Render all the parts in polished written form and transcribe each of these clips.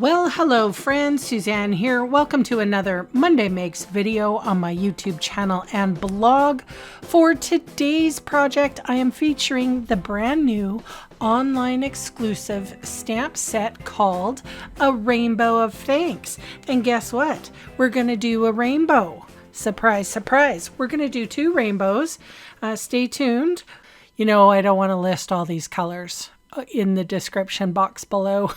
Well, hello friends, Suzanne here. Welcome to another Monday Makes video on my YouTube channel and blog. For today's project, I am featuring the brand new online exclusive stamp set called A Rainbow of Thanks. And guess what? We're going to do a rainbow. Surprise, surprise. We're going to do two rainbows. Stay tuned. You know, I don't want to list all these colors in the description box below.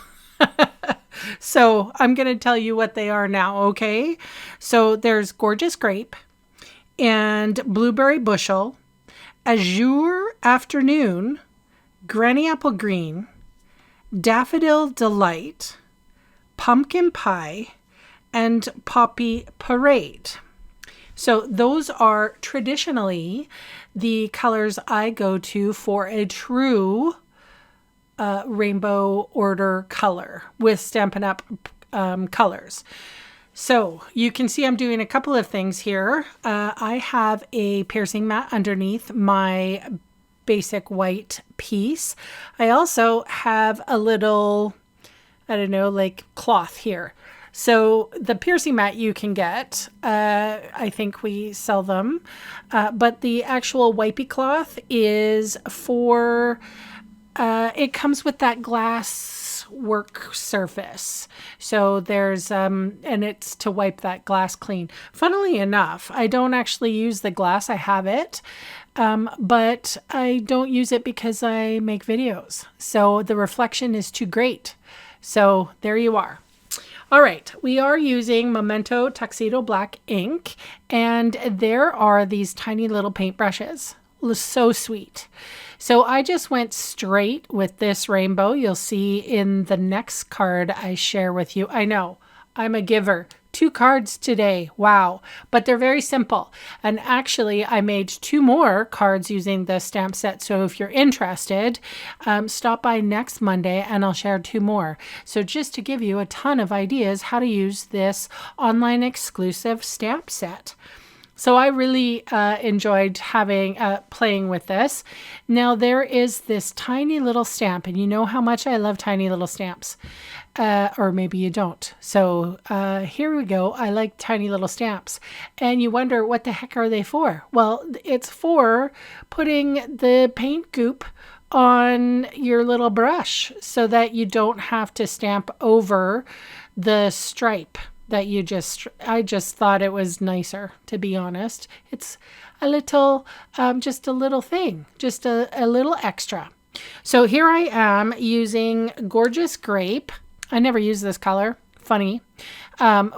So I'm going to tell you what they are now, okay? So there's Gorgeous Grape and Blueberry Bushel, Azure Afternoon, Granny Apple Green, Daffodil Delight, Pumpkin Pie, and Poppy Parade. So those are traditionally the colors I go to for a true rainbow order color with Stampin' Up colors. So you can see I'm doing a couple of things here. I have a piercing mat underneath my basic white piece. I also have a little, I don't know, like cloth here. So the piercing mat you can get, I think we sell them, but the actual wipey cloth is for it comes with that glass work surface. So there's, and it's to wipe that glass clean. Funnily enough, I don't actually use the glass. I have it, but I don't use it because I make videos. So the reflection is too great. So there you are. All right, we are using Memento Tuxedo Black ink, and there are these tiny little paintbrushes. So sweet. So I just went straight with this rainbow. You'll see in the next card I share with you. I know, I'm a giver. 2 cards today. Wow. But they're very simple. And actually, I made 2 more cards using the stamp set. So if you're interested, stop by next Monday and I'll share 2 more. So just to give you a ton of ideas how to use this online exclusive stamp set. So I really enjoyed playing with this. Now there is this tiny little stamp, and you know how much I love tiny little stamps, or maybe you don't. So here we go. I like tiny little stamps, and you wonder what the heck are they for? Well, it's for putting the paint goop on your little brush so that you don't have to stamp over the stripe that I just thought it was nicer, to be honest. It's a little, just a little thing, just a little extra. So here I am using Gorgeous Grape. I never use this color, funny,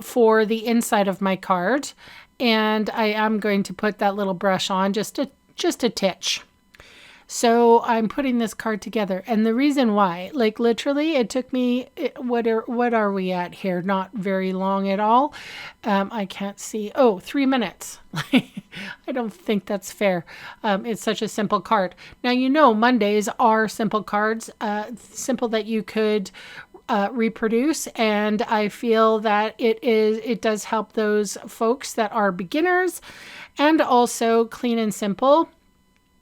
for the inside of my card. And I am going to put that little brush on just a titch. So I'm putting this card together, and the reason why, like literally it took me, what are we at here? Not very long at all. I can't see. Oh, 3 minutes. I don't think that's fair. It's such a simple card. Now, you know, Mondays are simple cards, simple that you could reproduce, and I feel that it does help those folks that are beginners, and also clean and simple.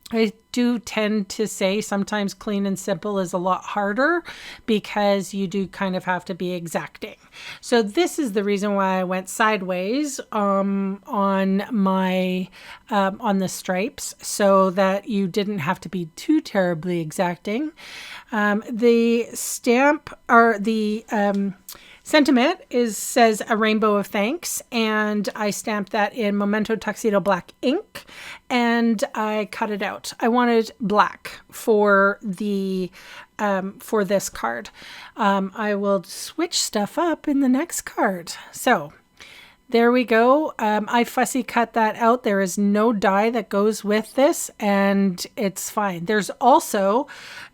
I do tend to say sometimes clean and simple is a lot harder because you do kind of have to be exacting. So this is the reason why I went sideways on my on the stripes, so that you didn't have to be too terribly exacting. The stamp or the sentiment says A Rainbow of Thanks, and I stamped that in Memento Tuxedo Black ink, and I cut it out. I wanted black for the for this card. I will switch stuff up in the next card. So there we go. I fussy cut that out. There is no die that goes with this, and it's fine. There's also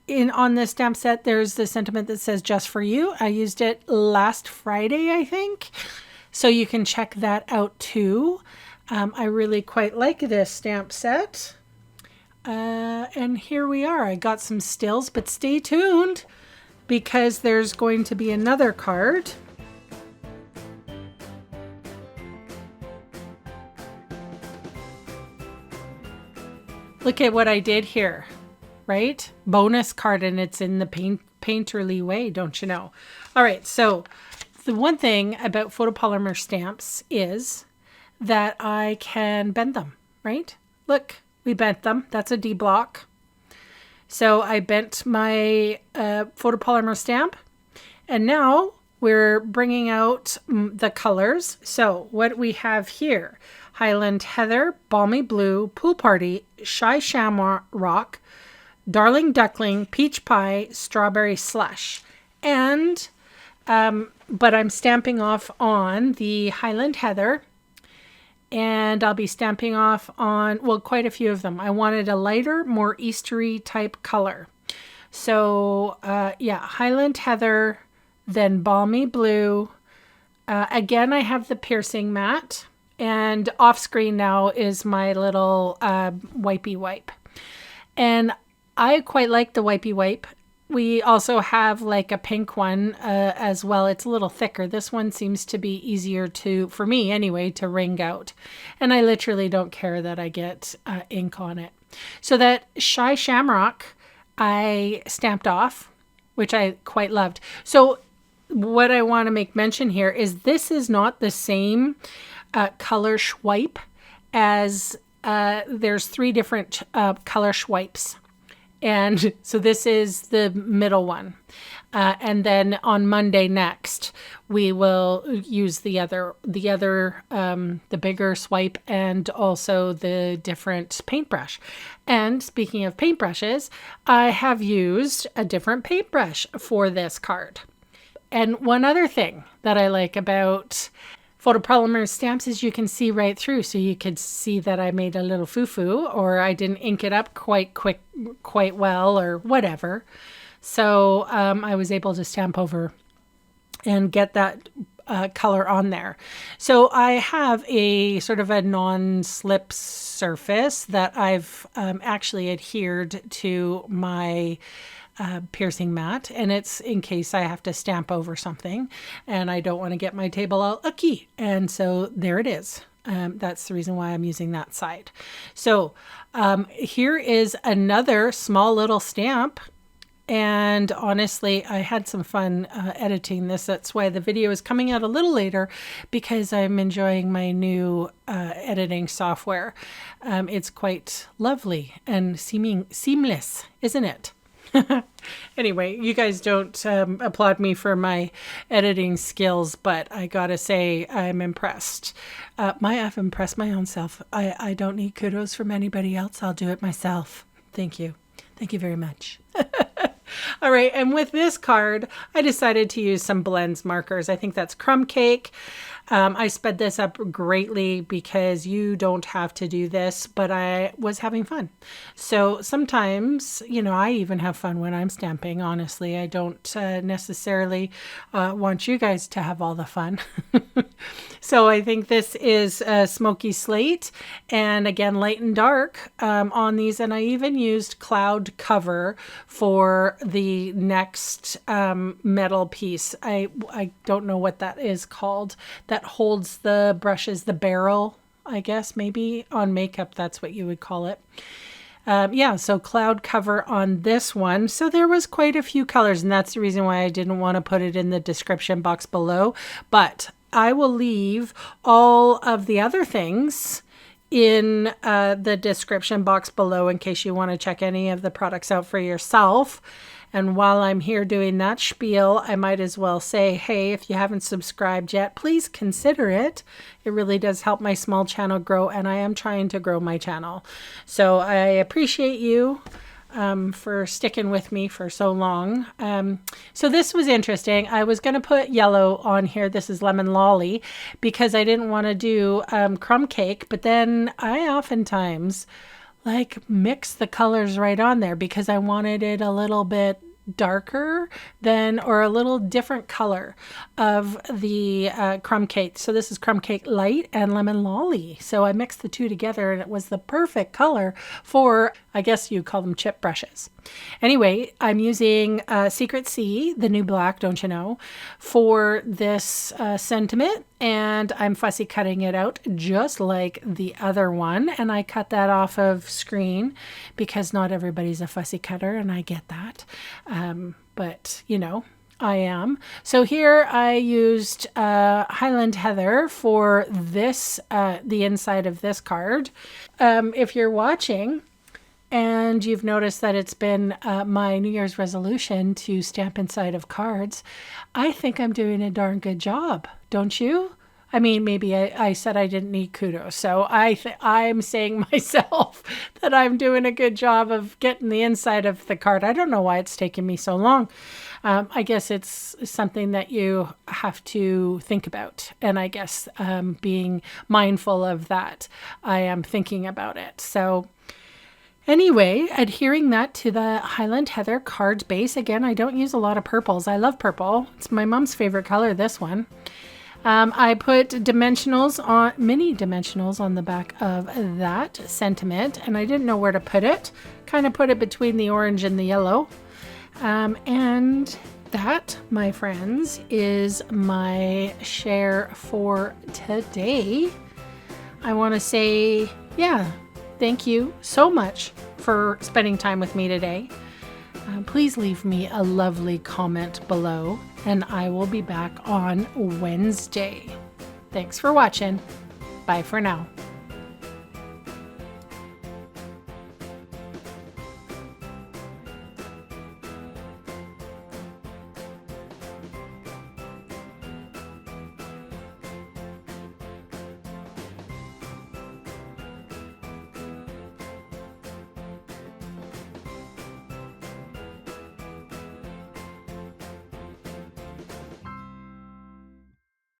on this stamp set, there's the sentiment that says just for you. I used it last Friday, I think. So you can check that out too. I really quite like this stamp set. And here we are. I got some stills, but stay tuned because there's going to be another card. Look at what I did here. Right? Bonus card, and it's in the painterly way, don't you know? All right, so The one thing about photopolymer stamps is that I can bend them, right? Look, we bent them. That's a D block. So I bent my photopolymer stamp, and now we're bringing out the colors. So what we have here, Highland Heather, Balmy Blue, Pool Party, Shy Shamrock, Darling Duckling, Peach Pie, Strawberry Slush. And, but I'm stamping off on the Highland Heather, and I'll be stamping off on, well, quite a few of them. I wanted a lighter, more Eastery type color. So, yeah, Highland Heather, then Balmy Blue. Again, I have the piercing mat, and off screen now is my little wipey wipe. And I quite like the wipey wipe. We also have like a pink one as well. It's a little thicker. This one seems to be easier to, for me anyway, to wring out. And I literally don't care that I get ink on it. So that Shy Shamrock I stamped off, which I quite loved. So what I want to make mention here is this is not the same color swipe as there's 3 different color swipes. And so this is the middle one. And then on Monday next, we will use the bigger swipe and also the different paintbrush. And speaking of paintbrushes, I have used a different paintbrush for this card. And one other thing that I like about photopolymer stamps is you can see right through. So you could see that I made a little foo-foo, or I didn't ink it up quite well, or whatever. So I was able to stamp over and get that color on there. So I have a sort of a non-slip surface that I've actually adhered to my piercing mat, and it's in case I have to stamp over something and I don't want to get my table all icky. And so there it is. That's the reason why I'm using that side. So here is another small little stamp. And honestly, I had some fun editing this. That's why the video is coming out a little later, because I'm enjoying my new editing software. It's quite lovely and seamless, isn't it? Anyway, you guys don't applaud me for my editing skills, but I gotta say I'm impressed. I've impressed my own self. I don't need kudos from anybody else. I'll do it myself. Thank you. Thank you very much. All right, and with this card, I decided to use some blends markers. I think that's Crumb Cake. I sped this up greatly because you don't have to do this, but I was having fun. So sometimes, you know, I even have fun when I'm stamping, honestly. I don't necessarily want you guys to have all the fun. So I think this is Smoky Slate, and again, light and dark on these. And I even used Cloud Cover for the next metal piece. I don't know what that is called. That holds the brushes, the barrel, I guess, maybe on makeup, that's what you would call it. Yeah, so Cloud Cover on this one. So there was quite a few colors, and that's the reason why I didn't want to put it in the description box below. But I will leave all of the other things in the description box below in case you want to check any of the products out for yourself. And while I'm here doing that spiel, I might as well say, hey, if you haven't subscribed yet, please consider it. It really does help my small channel grow, and I am trying to grow my channel. So I appreciate you for sticking with me for so long. So this was interesting. I was going to put yellow on here. This is Lemon Lolly, because I didn't want to do Crumb Cake, but then I oftentimes like mix the colors right on there because I wanted it a little bit darker than, or a little different color of the Crumb Cake. So this is Crumb Cake Light and Lemon Lolly. So I mixed the two together and it was the perfect color for, I guess you call them chip brushes. Anyway, I'm using Secret Sea, the new black, don't you know, for this sentiment, and I'm fussy cutting it out just like the other one, and I cut that off of screen because not everybody's a fussy cutter, and I get that. But, you know, I am. So here I used Highland Heather for this, the inside of this card. If you're watching and you've noticed that it's been my New Year's resolution to stamp inside of cards, I think I'm doing a darn good job, don't you? I mean, maybe I said I didn't need kudos. So I'm saying myself that I'm doing a good job of getting the inside of the card. I don't know why it's taken me so long. I guess it's something that you have to think about. And I guess being mindful of that, I am thinking about it. So anyway, adhering that to the Highland Heather card base. Again, I don't use a lot of purples. I love purple. It's my mom's favorite color, this one. I put dimensionals on, mini dimensionals on the back of that sentiment, and I didn't know where to put it. Kind of put it between the orange and the yellow. And that, my friends, is my share for today. I want to say, yeah, thank you so much for spending time with me today. Please leave me a lovely comment below, and I will be back on Wednesday. Thanks for watching. Bye for now.